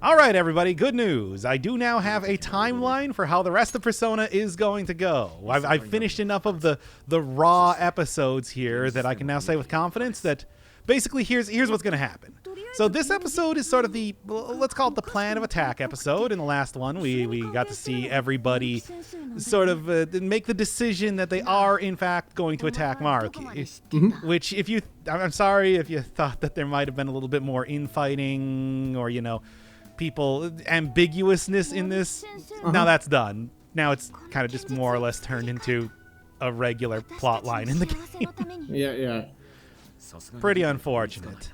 All right, everybody, good news. I do now have a timeline for how the rest of Persona is going to go. I've finished enough of the raw episodes here that I can now say with confidence that basically here's what's going to happen. So this episode is sort of the, let's call it the plan of attack episode. In the last one, we got to see everybody sort of make the decision that they are, in fact, going to attack Maruki. Which, I'm sorry if you thought that there might have been a little bit more infighting or, people ambiguousness in this. Now that's done. Now it's kind of just more or less turned into a regular plot line in the game. Yeah. Pretty unfortunate.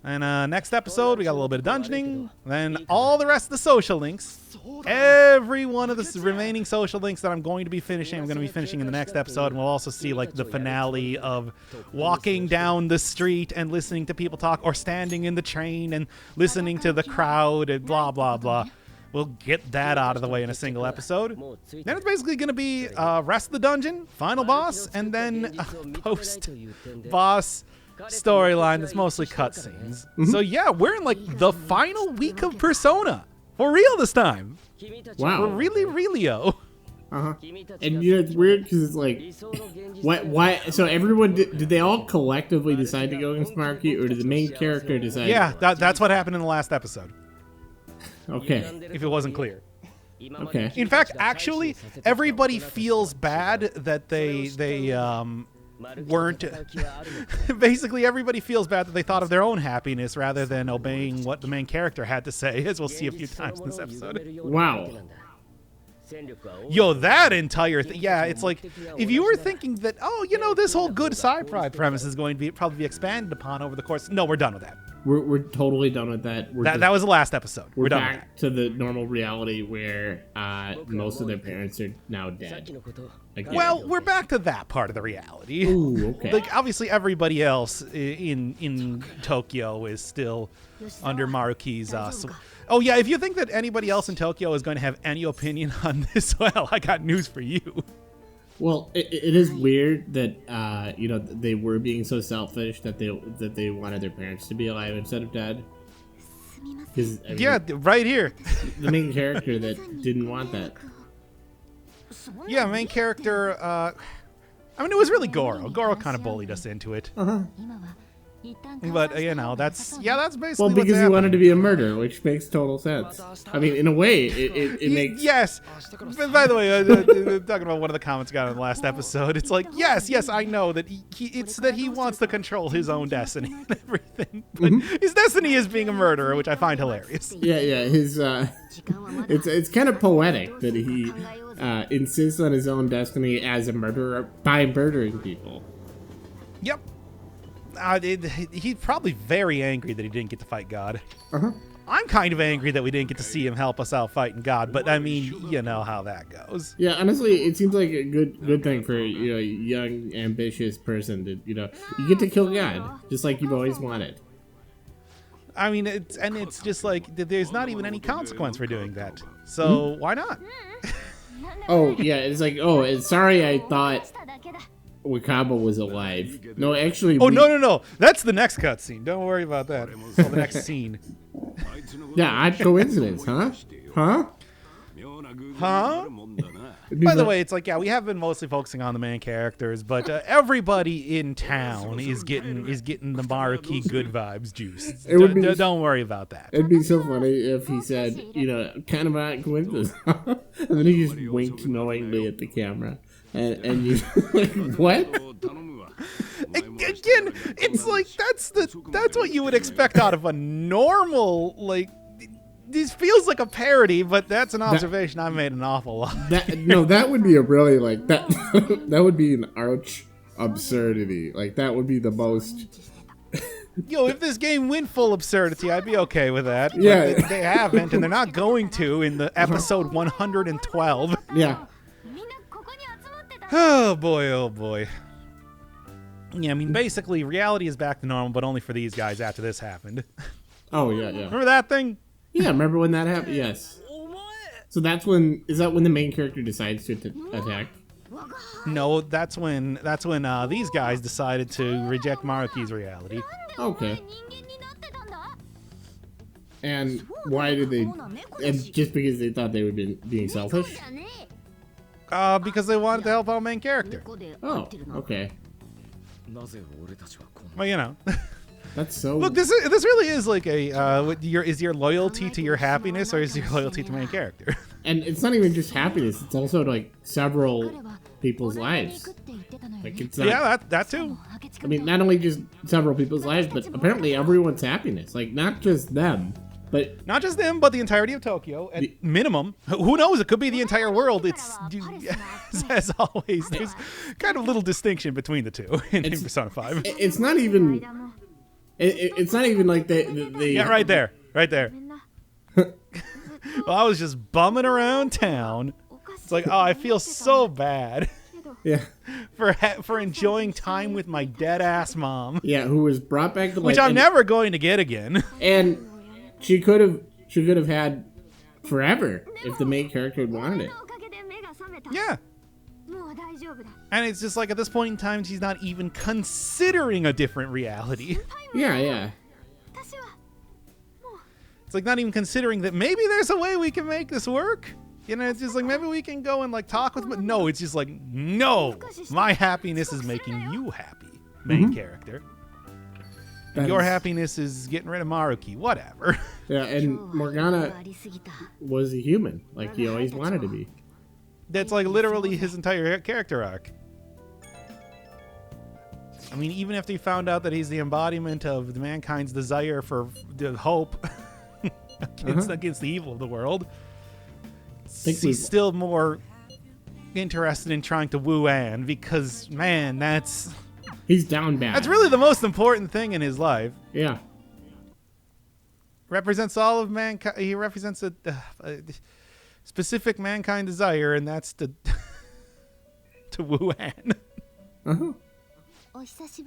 And next episode, we got a little bit of dungeoning. Then all the rest of the social links. Every one of the remaining social links that I'm going to be finishing in the next episode. And we'll also see like the finale of walking down the street and listening to people talk, or standing in the train and listening to the crowd and blah, blah, blah. We'll get that out of the way in a single episode. Then it's basically going to be rest of the dungeon, final boss, and then post-boss storyline that's mostly cutscenes. So yeah, we're in like the final week of Persona. For real this time. Wow. For realio. And it's weird because it's like, why? So everyone, did they all collectively decide to go against Maruki, or did the main character decide? Yeah, that's what happened in the last episode. Okay. If it wasn't clear. Okay. In fact, actually, everybody feels bad that they weren't. Basically, everybody feels bad that they thought of their own happiness rather than obeying what the main character had to say, as we'll see a few times in this episode. Wow. Yo, that entire thing. Yeah, it's like, if you were thinking that, this whole good sci-fi premise is going to probably be expanded upon over the course. No, we're done with that. We're totally done with that. That was the last episode. We're done back with to the normal reality where most of their parents are now dead. Again. Well, we're back to that part of the reality. Ooh, okay. Like, obviously, everybody else in Tokyo is still under Maruki's. Oh yeah, if you think that anybody else in Tokyo is going to have any opinion on this, well, I got news for you. Well, it is weird that they were being so selfish that they wanted their parents to be alive instead of dead. Yeah, right here. The main character that didn't want that. Yeah, main character. It was really Goro. Goro kind of bullied us into it. But that's basically. Well, because he wanted to be a murderer, which makes total sense. I mean, in a way, it makes. Yes. By the way, talking about one of the comments got in the last episode, it's like, yes, I know that it's that he wants to control his own destiny and everything. But his destiny is being a murderer, which I find hilarious. Yeah. His it's kind of poetic that he insists on his own destiny as a murderer by murdering people. Yep. He's probably very angry that he didn't get to fight God. I'm kind of angry that we didn't get to see him help us out fighting God, but I mean, you know how that goes. Yeah, honestly, it seems like a good thing for a young, ambitious person to you get to kill God just like you've always wanted. I mean, it's just like there's not even any consequence for doing that. So why not? Oh yeah, it's like sorry, I thought Wakaba was alive. No, actually. No. That's the next cutscene. Don't worry about that. The next scene. Yeah, odd coincidence, huh? By the way, it's like, we have been mostly focusing on the main characters, but everybody in town is getting the Maruki good vibes juice. Don't worry about that. It'd be so funny if he said, kind of odd coincidence, and then he just winked knowingly at the camera. And you like what? Again, it's like that's what you would expect out of a normal, like, this feels like a parody, but that's an observation I made an awful lot. That would be a really like that that would be an arch absurdity. Like that would be the most. If this game went full absurdity, I'd be okay with that. Yeah, but they haven't, and they're not going to in the episode 112. Yeah. Oh boy. Yeah, I mean, basically, reality is back to normal, but only for these guys after this happened. Oh, yeah. Remember that thing? Yeah, remember when that happened? Yes. So is that when the main character decides to attack? No, that's when these guys decided to reject Maruki's reality. Okay. And why did they? And just because they thought they were being selfish? Because they wanted to help out main character. Oh, okay. Well, you know. That's so. Look, this really is like a is your loyalty to your happiness or is your loyalty to main character? And it's not even just happiness; it's also like several people's lives. Like it's not, Yeah, that too. I mean, not only just several people's lives, but apparently everyone's happiness. Like not just them, but Not just them, but the entirety of Tokyo. At minimum, who knows? It could be the entire world. It's as always. There's kind of little distinction between the two in Persona 5. it's not even. It's not even like they. Yeah, right there. Well, I was just bumming around town. It's like, oh, I feel so bad Yeah. for enjoying time with my dead ass mom. Yeah, who was brought back to life, Which I'm never going to get again. And she could have had forever if the main character had wanted it. Yeah. And it's just like at this point in time, she's not even considering a different reality. Yeah. It's like not even considering that maybe there's a way we can make this work. You know, it's just like maybe we can go and like talk with. But no, it's just like no. My happiness is making you happy, main character. Your happiness is getting rid of Maruki. Whatever. Yeah, and Morgana was a human, like he always wanted to be. That's like literally his entire character arc. I mean, even after he found out that he's the embodiment of mankind's desire for the hope against the evil of the world, he's still more interested in trying to woo Anne because, man, he's down bad. That's really the most important thing in his life. Yeah. Represents all of mankind. He represents a specific mankind desire, and that's to woo Anne.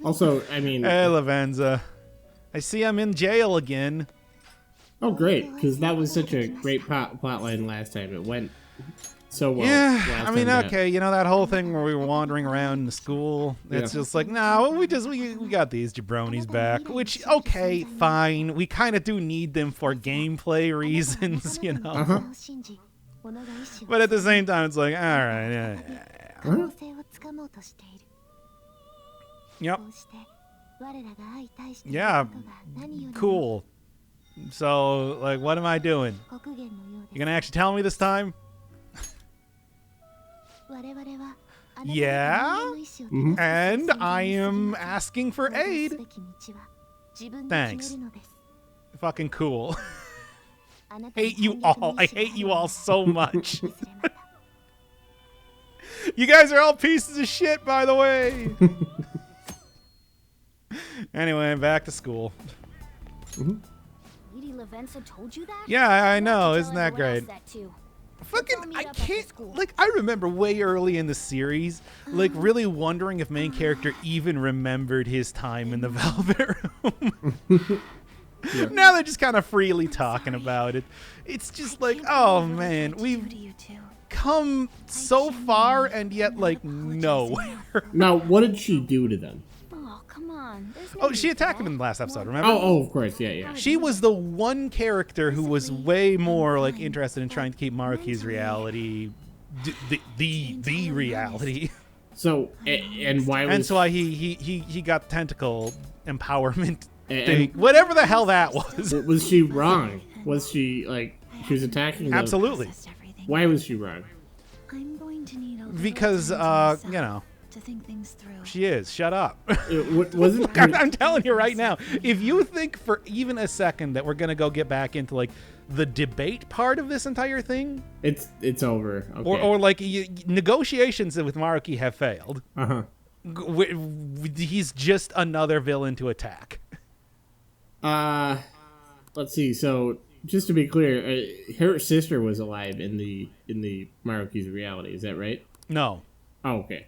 Also, I mean... Hey, Lavenza. I see I'm in jail again. Oh, great, because that was such a great plotline last time. It went so well. Yeah, I mean, okay, you know that whole thing where we were wandering around in the school? It's just like, no, we got these jabronis back, which, okay, fine. We kind of do need them for gameplay reasons, you know? But at the same time, it's like, all right, yeah. Yep. Yeah, cool. So, like, what am I doing? You gonna actually tell me this time? Yeah? And I am asking for aid. Thanks. Fucking cool. Hate you all. I hate you all so much. You guys are all pieces of shit, by the way. Anyway, back to school. Yeah, I know. Isn't that great? Fucking, I can't, like, I remember way early in the series, like, really wondering if main character even remembered his time in the Velvet Room. Yeah. Now they're just kind of freely talking about it. It's just like, oh man, we've come so far and yet, like, nowhere. Now, what did she do to them? Oh, she attacked him in the last episode, remember? Oh, of course, yeah. She was the one character who was way more like interested in trying to keep Maruki's reality the reality. So, and why was... And so why he got tentacle empowerment thing. Whatever the hell that was. Was she wrong? Was she, like, she was attacking them? Absolutely. Why was she wrong? Because, you know, to think things through. She is. Shut up. Wasn't I'm telling you right now, if you think for even a second that we're going to go get back into like the debate part of this entire thing, it's over. Okay. Or like negotiations with Maruki have failed. Uh-huh. He's just another villain to attack. Let's see. So, just to be clear, her sister was alive in the Maruki's reality. Is that right? No. Oh, okay.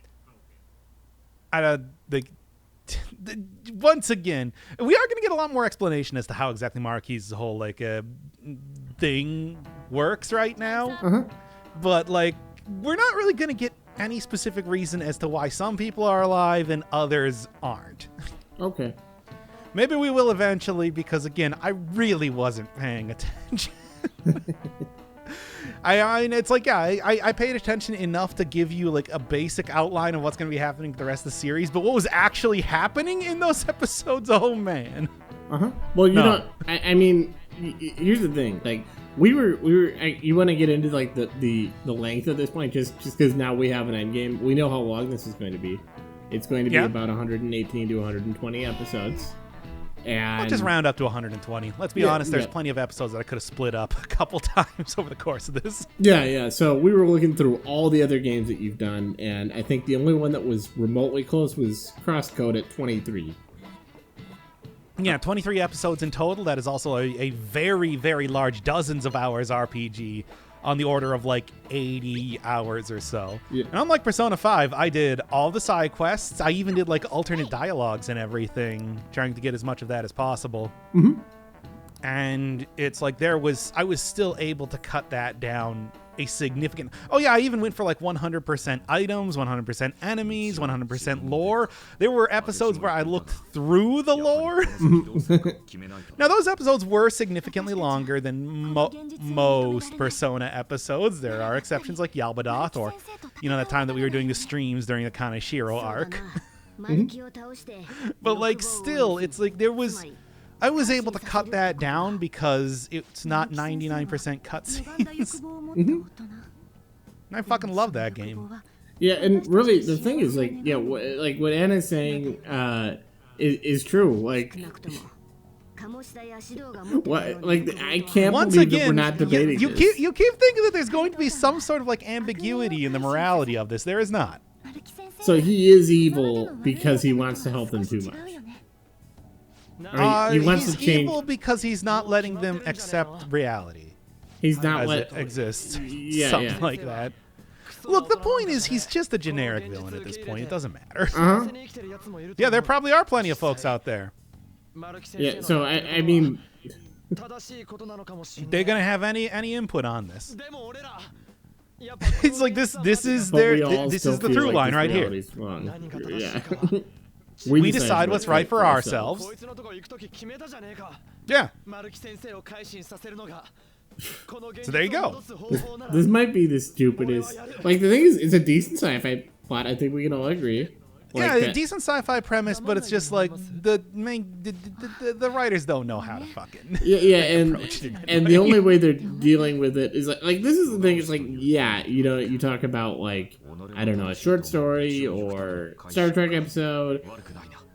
Once again, we are going to get a lot more explanation as to how exactly Maruki's whole like thing works right now. Uh-huh. But like, we're not really going to get any specific reason as to why some people are alive and others aren't. Okay. Maybe we will eventually, because again, I really wasn't paying attention. I mean, it's like, yeah, I paid attention enough to give you like a basic outline of what's going to be happening to the rest of the series, but what was actually happening in those episodes, oh man. Well, I mean, here's the thing, like, you want to get into like the length of this point, just because now we have an end game. We know how long this is going to be. It's going to be about 118 to 120 episodes. And I'll just round up to 120. Let's be honest, there's plenty of episodes that I could have split up a couple times over the course of this. Yeah. So we were looking through all the other games that you've done, and I think the only one that was remotely close was Crosscode at 23. Yeah, 23 episodes in total. That is also a very, very large dozens of hours RPG on the order of like 80 hours or so. Yeah. And unlike Persona 5, I did all the side quests. I even did like alternate dialogues and everything, trying to get as much of that as possible. And it's like I was still able to cut that down a significant. Oh yeah, I even went for like 100% items, 100% enemies, 100% lore. There were episodes where I looked through the lore. Now those episodes were significantly longer than most Persona episodes. There are exceptions like Yalbadoth, or that time that we were doing the streams during the Kaneshiro arc. But like still, it's like I was able to cut that down because it's not 99% cutscenes. And I fucking love that game. Yeah, and really, the thing is, like, like what Anna's saying is true. Like, I can't Once believe again, that we're not debating you this. keep thinking that there's going to be some sort of like ambiguity in the morality of this. There is not. So he is evil because he wants to help them too much. He wants he's to change. evil because he's not letting them accept reality He's not as it exists. Something like that. Look, the point is he's just a generic villain at this point. It doesn't matter. Yeah, there probably are plenty of folks out there. Yeah, so I mean, They're gonna have any input on this. It's like this is but their we all this still is the feel through like line this right here. reality's wrong. Yeah. We decide what's right for ourselves. Yeah. So there you go. This might be the stupidest. Like, the thing is, it's a decent sci-fi plot. I think we can all agree. Like Yeah, that. decent sci-fi premise, but it's just like the writers don't know how to fucking approach it and the only way they're dealing with it is like this is the thing. It's like, yeah, you talk about like, I don't know, a short story or Star Trek episode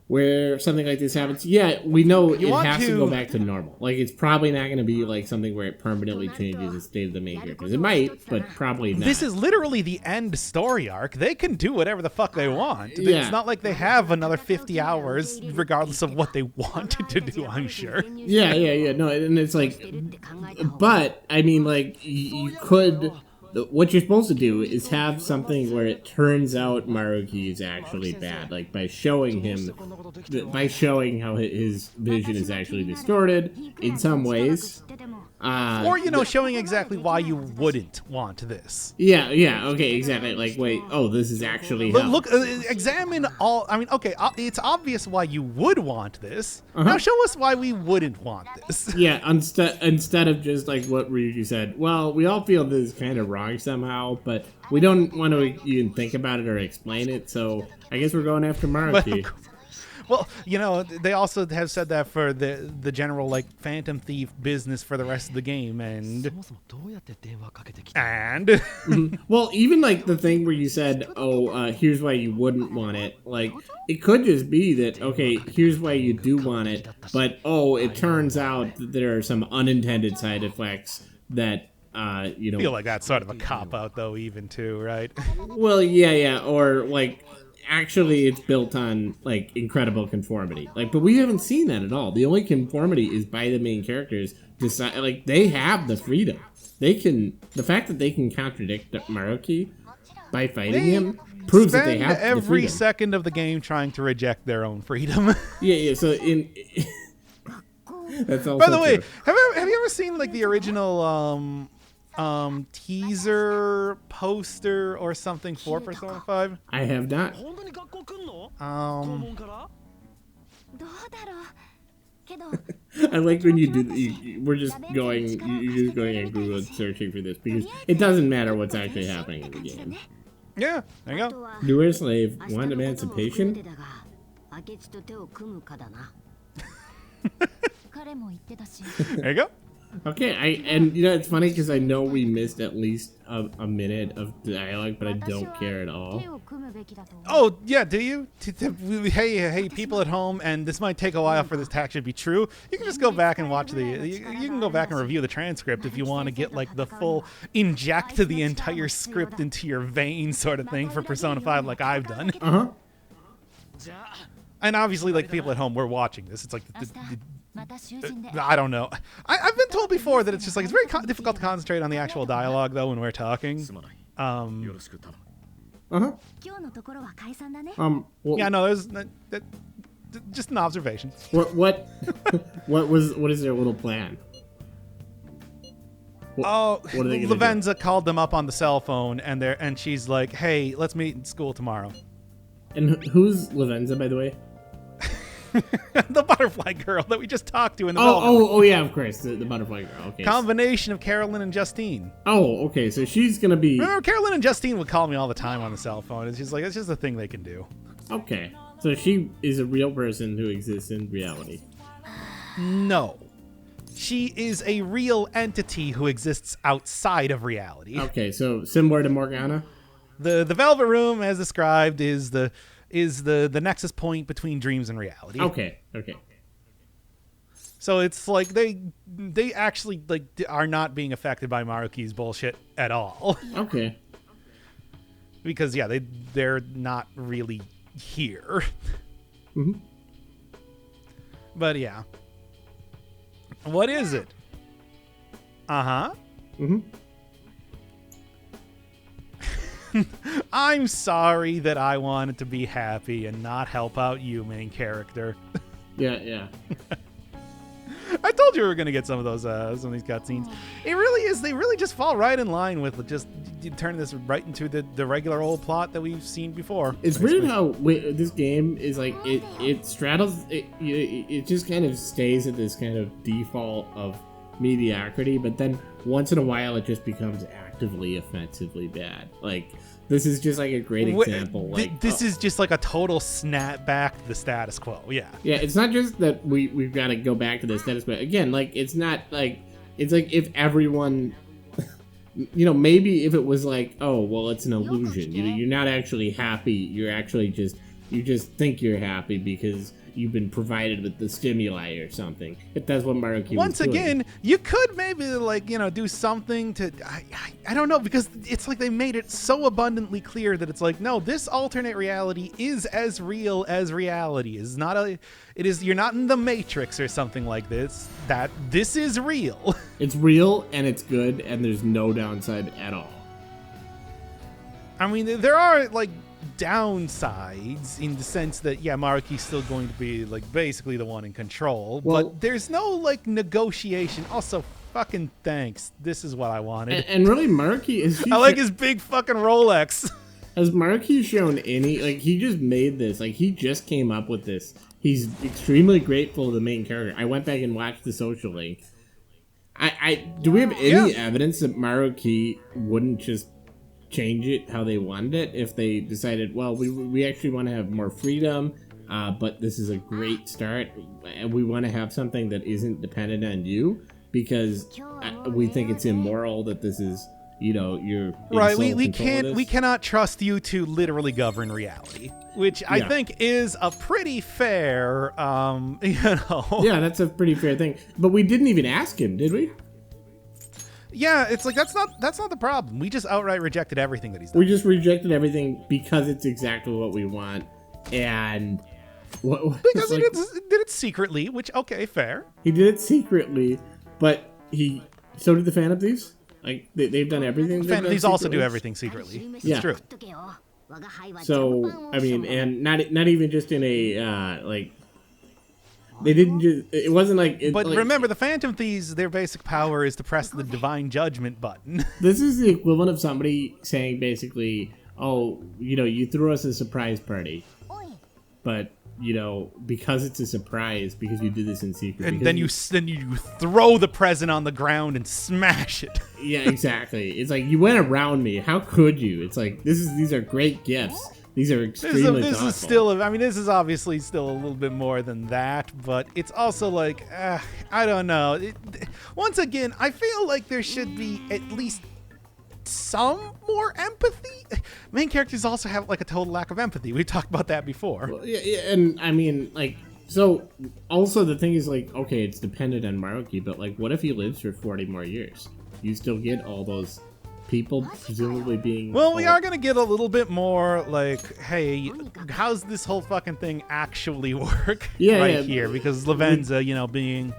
where something like this happens. Yeah, we know it has to go back to normal. Like, it's probably not going to be like something where it permanently changes the state of the main characters. It might, but probably not. This is literally the end story arc. They can do whatever the fuck they want. Yeah. It's not like they have another 50 hours, regardless of what they wanted to do, I'm sure. Yeah. No, and it's like, but I mean, like, you could. What you're supposed to do is have something where it turns out Maruki is actually bad, like by showing how his vision is actually distorted in some ways. Or, showing exactly why you wouldn't want this. Yeah, okay, exactly. Like, wait, this is actually how. Look, examine all. I mean, okay, it's obvious why you would want this. Now show us why we wouldn't want this. Yeah, instead of just like what Ryuji said, well, we all feel this is kind of wrong somehow, but we don't want to even think about it or explain it, so I guess we're going after Maruki. Well, they also have said that for the general, like, Phantom Thief business for the rest of the game, and... Well, even, like, the thing where you said, here's why you wouldn't want it, like, it could just be that, okay, here's why you do want it, but, it turns out that there are some unintended side effects that, I feel like that's sort of a cop-out, though, even, too, right? Well, yeah, or, like... Actually, it's built on like incredible conformity. Like, but we haven't seen that at all. The only conformity is by the main characters. Decide, like, they have the freedom. The fact that they can contradict Maruki by fighting him proves that they have the freedom. Every second of the game trying to reject their own freedom. Yeah. So that's also. By the way, true. have you ever seen like the original teaser poster or something for Persona 5? I have not. I like when you do. We're just going. You're just going and Google and searching for this because it doesn't matter what's actually happening in the game. Yeah, there you go. Newer slave want emancipation. There you go. Okay, and you know it's funny because I know we missed at least a minute of dialogue, but I don't care at all. Oh, yeah, do you? Hey, people at home, and this might take a while for this to actually be true. You can just go back and watch you can go back and review the transcript if you want to get like the full inject the entire script into your veins sort of thing for Persona 5 like I've done. Uh-huh. And obviously, like, people at home, we're watching this. It's like, I don't know. I've been told before that it's just like, it's very difficult to concentrate on the actual dialogue, though, when we're talking. Uh-huh. Well, Yeah, no, there's just an observation. what is their little plan? Oh, what are they gonna Lavenza called them up on the cell phone, and she's like, hey, let's meet in school tomorrow. And who's Lavenza, by the way? The butterfly girl that we just talked to in the Oh, yeah, of course, the butterfly girl. Okay. combination of Carolyn and Justine. Oh, okay, so she's gonna be. Remember, Carolyn and Justine would call me all the time on the cell phone. It's just like, it's just a thing they can do. Okay, so she is a real person who exists in reality. No. She is a real entity who exists outside of reality. Okay, so similar to Morgana. The Velvet Room, as described, is the nexus point between dreams and reality. Okay. So it's like they actually like are not being affected by Maruki's bullshit at all. Okay. Because yeah, they're not really here. Mm-hmm. But yeah. What is it? Uh-huh. Mm-hmm. I'm sorry that I wanted to be happy and not help out you, main character. Yeah. I told you we were going to get some of these cutscenes. It really is. They really just fall right in line with just turning this right into the regular old plot that we've seen before. It's weird how this game is like it straddles it just kind of stays at this kind of default of mediocrity, but then once in a while it just becomes actively offensively bad. Like this is just like a great example. This is just like a total snap back to the status quo. Yeah. Yeah, it's not just that we've got to go back to the status quo. Again, like it's not like it's like if everyone you know, maybe if it was like, oh, well, it's an illusion. You're not actually happy. You're actually you just think you're happy because you've been provided with the stimuli or something. If that's what Maruki Once was doing. again, you could maybe like, you know, do something to I don't know, because it's like they made it so abundantly clear that it's like, no, this alternate reality is as real as reality. It's not you're not in the Matrix or something like this. That this is real. It's real and it's good and there's no downside at all. I mean, there are like downsides in the sense that Maruki's still going to be like basically the one in control, but there's no like negotiation. Also, fucking thanks. This is what I wanted. And really, Maruki is. I like his big fucking Rolex. Has Maruki shown any like he just made this? Like he just came up with this. He's extremely grateful to the main character. I went back and watched the social link. Do we have any evidence that Maruki wouldn't just change it how they wanted it if they decided, well, we actually want to have more freedom, but this is a great start and we want to have something that isn't dependent on you because we think it's immoral that this is, you know, you're right. We cannot trust you to literally govern reality, which I think is a pretty fair yeah, that's a pretty fair thing, but we didn't even ask him, did we? Yeah, it's like that's not the problem. We just outright rejected everything that he's done. We just rejected everything because it's exactly what we want, and because he did it secretly, which okay, fair. He did it secretly, but so did the Phantom Thieves. Like they've done everything. Phantom Thieves also do everything secretly. Yeah. It's true. So I mean, and not even just in a like. They didn't just. It wasn't like. But like, remember, the Phantom Thieves, their basic power is to press the Divine Judgment button. This is the equivalent of somebody saying basically, "Oh, you know, you threw us a surprise party, but because it's a surprise, because you did this in secret. And then you throw the present on the ground and smash it. Yeah, exactly. It's like, you went around me. How could you? It's like, these are great gifts. These are extremely This thoughtful. is still, I mean, this is obviously still a little bit more than that, but it's also like, I don't know. Once again, I feel like there should be at least some more empathy. Main characters also have like a total lack of empathy. We've talked about that before. Well, yeah, and I mean, like, so also the thing is, like, okay, it's dependent on Maruki, but like, what if he lives for 40 more years? You still get all those people presumably being... Well, we are going to get a little bit more like, hey, how's this whole fucking thing actually work here? Because Lavenza, being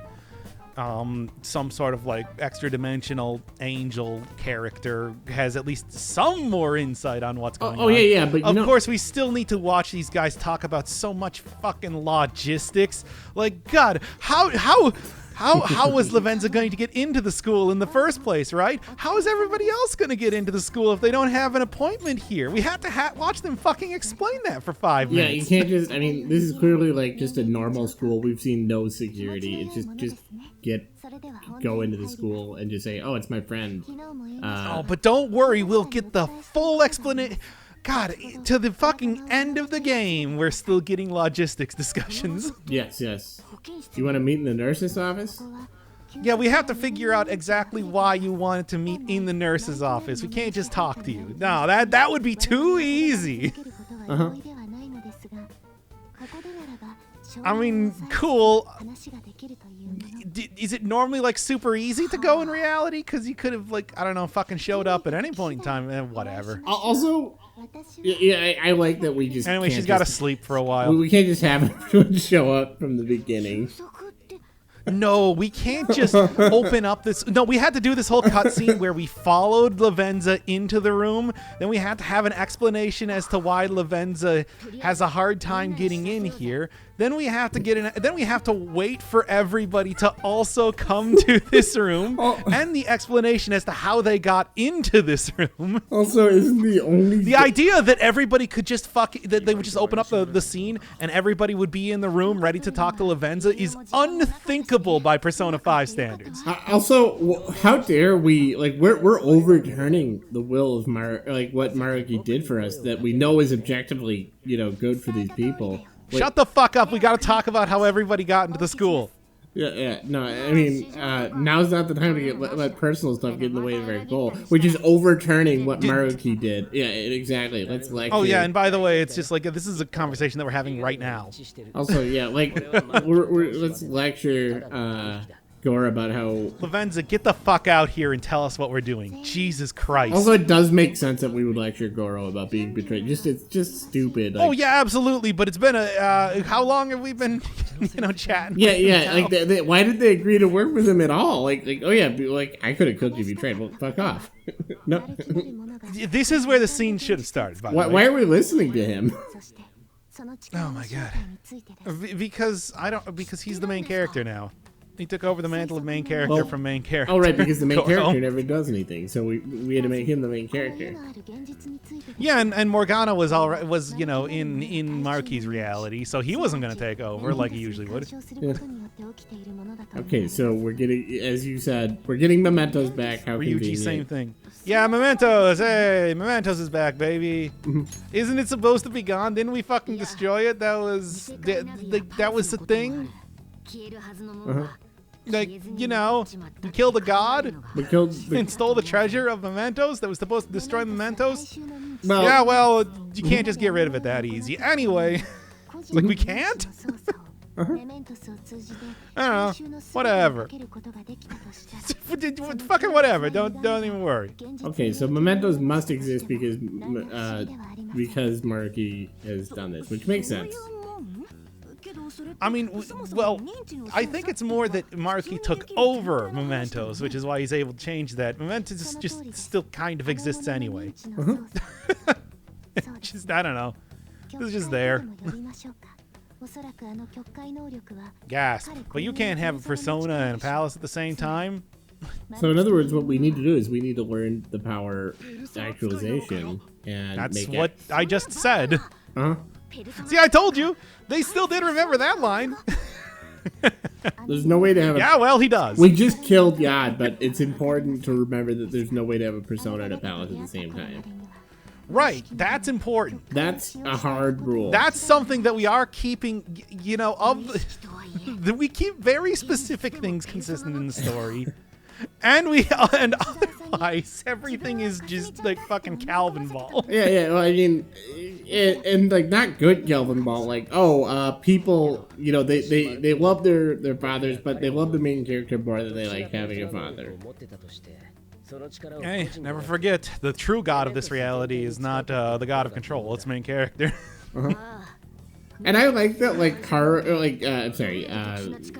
some sort of like extra dimensional angel character has at least some more insight on what's going on. Yeah, but of course we still need to watch these guys talk about so much fucking logistics. Like, God, how was Lavenza going to get into the school in the first place, right? How is everybody else going to get into the school if they don't have an appointment here? We had to watch them fucking explain that for 5 minutes. Yeah, you can't just, I mean, this is clearly like just a normal school. We've seen no security. It's just go into the school and just say, oh, it's my friend. But don't worry, we'll get the full explanation. God, to the fucking end of the game, we're still getting logistics discussions. Yes. You want to meet in the nurse's office? Yeah, we have to figure out exactly why you wanted to meet in the nurse's office. We can't just talk to you. No, that would be too easy. I mean, cool. Is it normally like super easy to go in reality? Because you could have, like, I don't know, fucking showed up at any point in time. Whatever. Also, yeah, I like that we just... Anyway, she's got to sleep for a while. We can't just have everyone show up from the beginning. No, we can't just open up this. No, we had to do this whole cutscene where we followed Lavenza into the room. Then we had to have an explanation as to why Lavenza has a hard time getting in here. Then we have to then we have to wait for everybody to also come to this room, and the explanation as to how they got into this room. Also, isn't the idea that everybody could just that they would just open up the scene and everybody would be in the room ready to talk to Lavenza is unthinkable by Persona 5 standards. Also, how dare we, like, we're overturning the will of what Maruki did for us that we know is objectively, good for these people. Shut the fuck up. We got to talk about how everybody got into the school. Yeah. No, I mean, now's not the time to let personal stuff get in the way of our goal, which is overturning what Maruki did. Yeah, exactly. Let's lecture. Oh, yeah, and by the way, it's just like, this is a conversation that we're having right now. Also, yeah, like, let's lecture Goro about how... Lavenza, get the fuck out here and tell us what we're doing. Jesus Christ. Also, it does make sense that we would lecture Goro about being betrayed. It's just stupid. Like, oh, yeah, absolutely, but it's been how long have we been, chatting? Yeah, like, why did they agree to work with him at all? Like, oh yeah, like, I could have killed you betrayed. Well, fuck off. No. This is where the scene should have started, by the way. Why are we listening to him? Oh my god. Because he's the main character now. He took over the mantle of main character from main character. Oh, right, because the main character never does anything, so we had to make him the main character. Yeah, and Morgana was in Maruki's reality, so he wasn't going to take over like he usually would. Yeah. Okay, so we're getting, as you said, we're getting Mementos back. How convenient. Ryuji, same thing. Yeah, Mementos. Hey, Mementos is back, baby. Isn't it supposed to be gone? Didn't we fucking destroy it? That was the thing. Like, we killed a god. We killed and stole the treasure of Mementos that was supposed to destroy Mementos. Well, you can't just get rid of it that easy. Anyway, like, we can't. I don't know. Whatever. Fucking whatever. Don't even worry. Okay, so Mementos must exist because Maruki has done this, which makes sense. I mean, well, I think it's more that Maruki took over Mementos, which is why he's able to change that. Mementos just still kind of exists anyway. Just, I don't know. It's just there. Gasp. But you can't have a persona and a palace at the same time. So in other words, what we need to do is we need to learn the power actualization and that's what I just said. See, I told you. They still did remember that line. There's no way to have a... Yeah, well, he does. We just killed God, but it's important to remember that there's no way to have a persona and a palace at the same time. Right, that's important. That's a hard rule. That's something that we are keeping, you know, we keep very specific things consistent in the story. And otherwise, everything is just like fucking Calvin Ball. Yeah. Well, I mean, and like not good Calvin Ball. Like, people, you know, they love their fathers, but they love the main character more than they like having a father. Hey, never forget, the true god of this reality is not the god of control. It's main character. And I like that, like,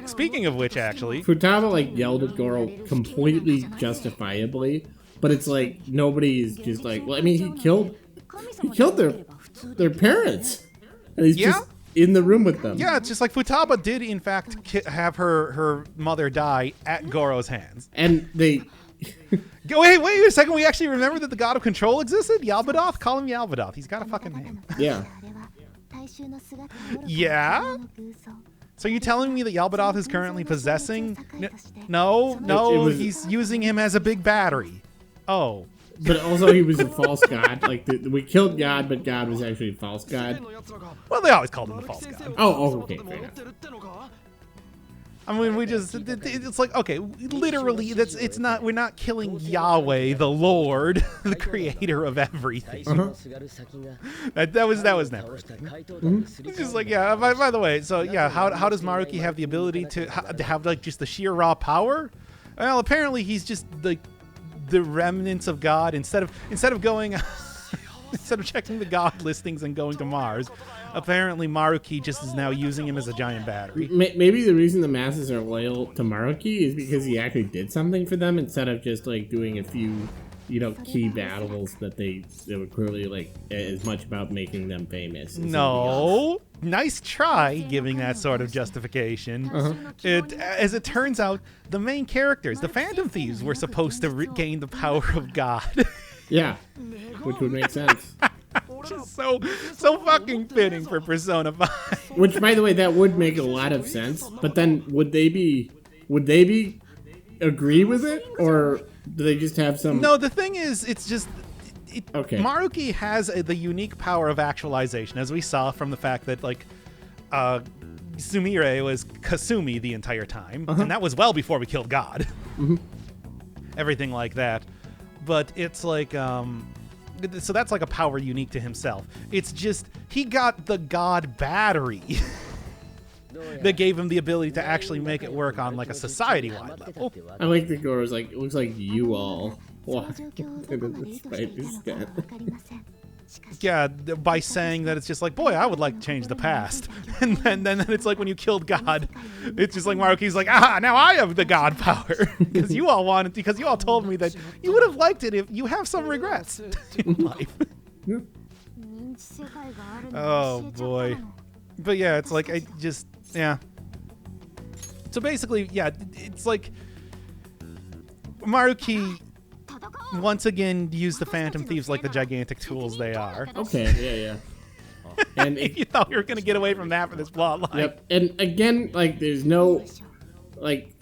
Speaking of which, actually, Futaba, like, yelled at Goro completely justifiably, but it's like, nobody is just like, well, I mean, he killed their parents. And he's just in the room with them. Yeah, it's just like Futaba did, in fact, have her mother die at Goro's hands. And they... Wait a second. We actually remember that the god of control existed? Yaldabaoth? Call him Yaldabaoth. He's got a fucking name. Yeah. Yeah? So you telling me that Yaldabaoth is currently possessing? No, he's using him as a big battery. Oh. But also he was a false god. Like, we killed God, but God was actually a false god. Well, they always called him the false god. Oh, okay, fair enough. I mean, it's like, okay, literally, we're not killing Yahweh, the Lord, the creator of everything. That was never. It's just like, yeah, by the way, so yeah, how does Maruki have the ability to have, like, just the sheer raw power? Well, apparently he's just, like, the remnants of God. Instead of going... Instead of checking the god listings and going to Mars, apparently Maruki just is now using him as a giant battery. Maybe the reason the masses are loyal to Maruki is because he actually did something for them instead of just like doing a few, you know, key battles that they were clearly like as much about making them famous. No, nice try giving that sort of justification. As it turns out, the main characters, the Phantom Thieves, were supposed to regain the power of God. Yeah, which would make sense. Just so fucking fitting for Persona 5. Which, by the way, that would make a lot of sense. But then, would they be agree with it, or do they just have some? No, the thing is, it's just. Okay. Maruki has the unique power of actualization, as we saw from the fact that, like, Sumire was Kasumi the entire time, and that was well before we killed God. Everything like that. But it's like, so that's like a power unique to himself. It's just, he got the God battery that gave him the ability to actually make it work on like a society-wide level. I like the Goro's like, it looks like you all walked into this fight instead. Yeah, by saying that it's just like, boy, I would like to change the past. And then it's like when you killed God, it's just like Maruki's like, now I have the God power. because you all told me that you would have liked it if you have some regrets in life. Oh, boy. But yeah, it's like, yeah. So basically, yeah, it's like Maruki once again use the Phantom Thieves like the gigantic tools they are. Okay, yeah. And you thought we were going to get away from that for this plot line. Yep. And again, like, there's no, like...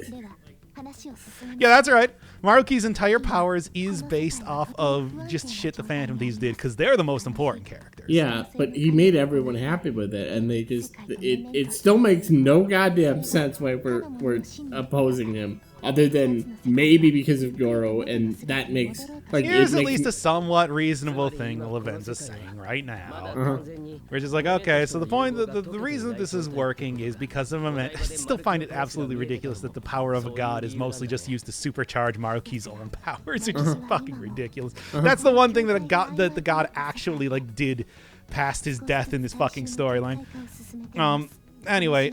Yeah, that's right. Maruki's entire powers is based off of just shit the Phantom Thieves did, because they're the most important characters. Yeah, but he made everyone happy with it, and they just... It still makes no goddamn sense why we're opposing him. Other than maybe because of Goro, and that makes... like here's at least a somewhat reasonable thing Lavenza's saying right now. We're just like, okay, so the point, the reason that this is working is because of I still find it absolutely ridiculous that the power of a god is mostly just used to supercharge Maruki's own powers, which is fucking ridiculous. That's the one thing that the god actually like did past his death in this fucking storyline. Anyway,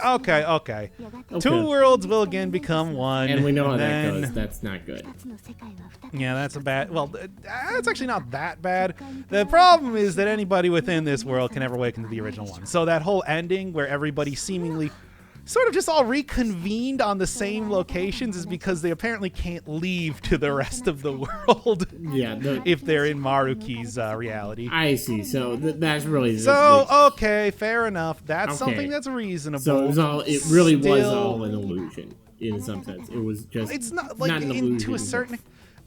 okay. Two worlds will again become one. And we know how that goes. That's not good. Yeah, that's a bad... Well, it's actually not that bad. The problem is that anybody within this world can never awaken to the original one. So that whole ending where everybody seemingly sort of just all reconvened on the same locations is because they apparently can't leave to the rest of the world Yeah, if they're in Maruki's reality. I see. So that's really So, okay, fair enough. That's Okay. something that's reasonable. So it really was Still- all an illusion in some sense. It was just It's not like an to illusion. a certain.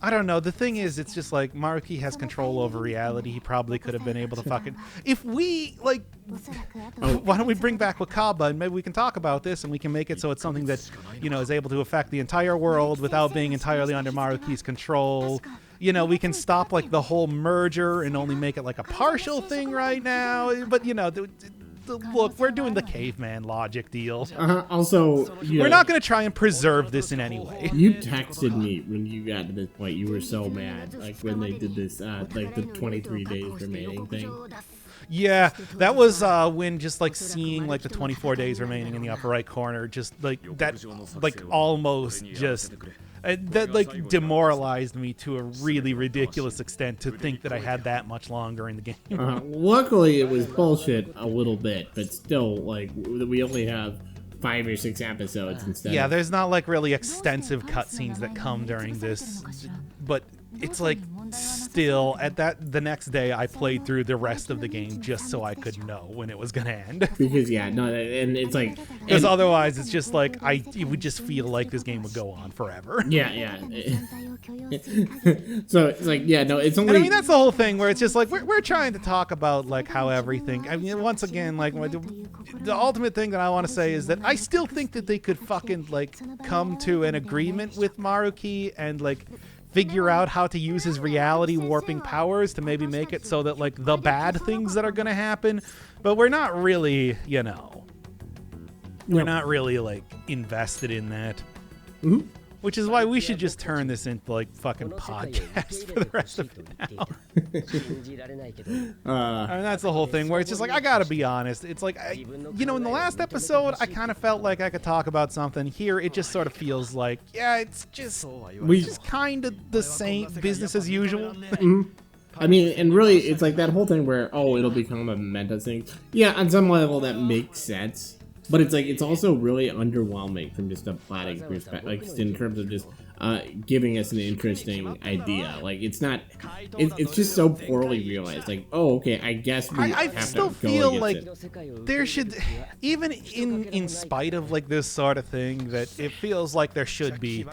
I don't know. The thing is, it's just like Maruki has control over reality. He probably could have been able to fucking. If we like, why don't we bring back Wakaba and maybe we can talk about this and we can make it so it's something that is able to affect the entire world without being entirely under Maruki's control. We can stop like the whole merger and only make it like a partial thing right now. But look, we're doing the caveman logic deal. Also, We're not going to try and preserve this in any way. You texted me when you got to this point. You were so mad, like when they did this, like the 23 days remaining thing. Yeah, that was when just like seeing like the 24 days remaining in the upper right corner, just like that, like almost just that like demoralized me to a really ridiculous extent to think that I had that much longer in the game. Luckily, it was bullshit a little bit, but still, like we only have 5 or 6 episodes instead. Yeah, of, there's not like really extensive cutscenes that come during this, but it's like still at the next day I played through the rest of the game just so I could know when it was gonna end. because and it's like Because otherwise it's just like it would just feel like this game would go on forever. yeah. So it's like it's only. And I mean that's the whole thing where it's just like we're trying to talk about like how everything. I mean once again like the ultimate thing that I want to say is that I still think that they could fucking like come to an agreement with Maruki and like figure out how to use his reality warping powers to maybe make it so that like the bad things that are gonna happen, but we're not really we're not really like invested in that. Mhm. Which is why we should just turn this into like fucking podcast for the rest of it now. I mean, that's the whole thing where it's just like, I gotta be honest. It's like, in the last episode, I kind of felt like I could talk about something. Here, it just sort of feels like, it's just kind of the same business as usual. I mean, and really, it's like that whole thing where it'll become a meta thing. Yeah, on some level that makes sense. But it's like it's also really underwhelming from just a plotting perspective, like in terms of just giving us an interesting idea. Like it's not, it's just so poorly realized. Like okay, I guess we I have still to go feel against like it. there should, even in spite of like this sort of thing, that it feels like there should be.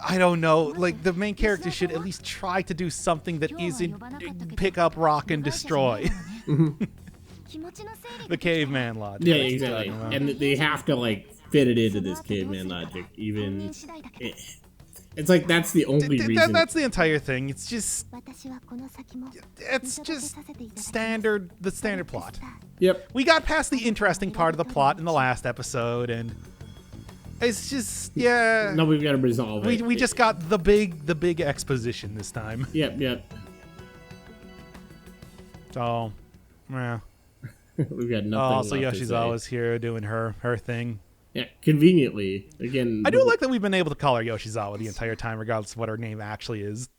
I don't know, like the main character should at least try to do something that isn't pick up, rock, and destroy. The caveman logic. Yeah, exactly. And they have to like fit it into this caveman logic. Even it's like that's the only reason. That's the entire thing. It's just standard, the standard plot. Yep. We got past the interesting part of the plot in the last episode, and it's just No, we've got to resolve it. We just got the big exposition this time. Yep. So, yeah. We've got nothing. Also, left to say. Yoshizawa's here doing her thing. Yeah, conveniently. Again, I do like that we've been able to call her Yoshizawa the entire time, regardless of what her name actually is.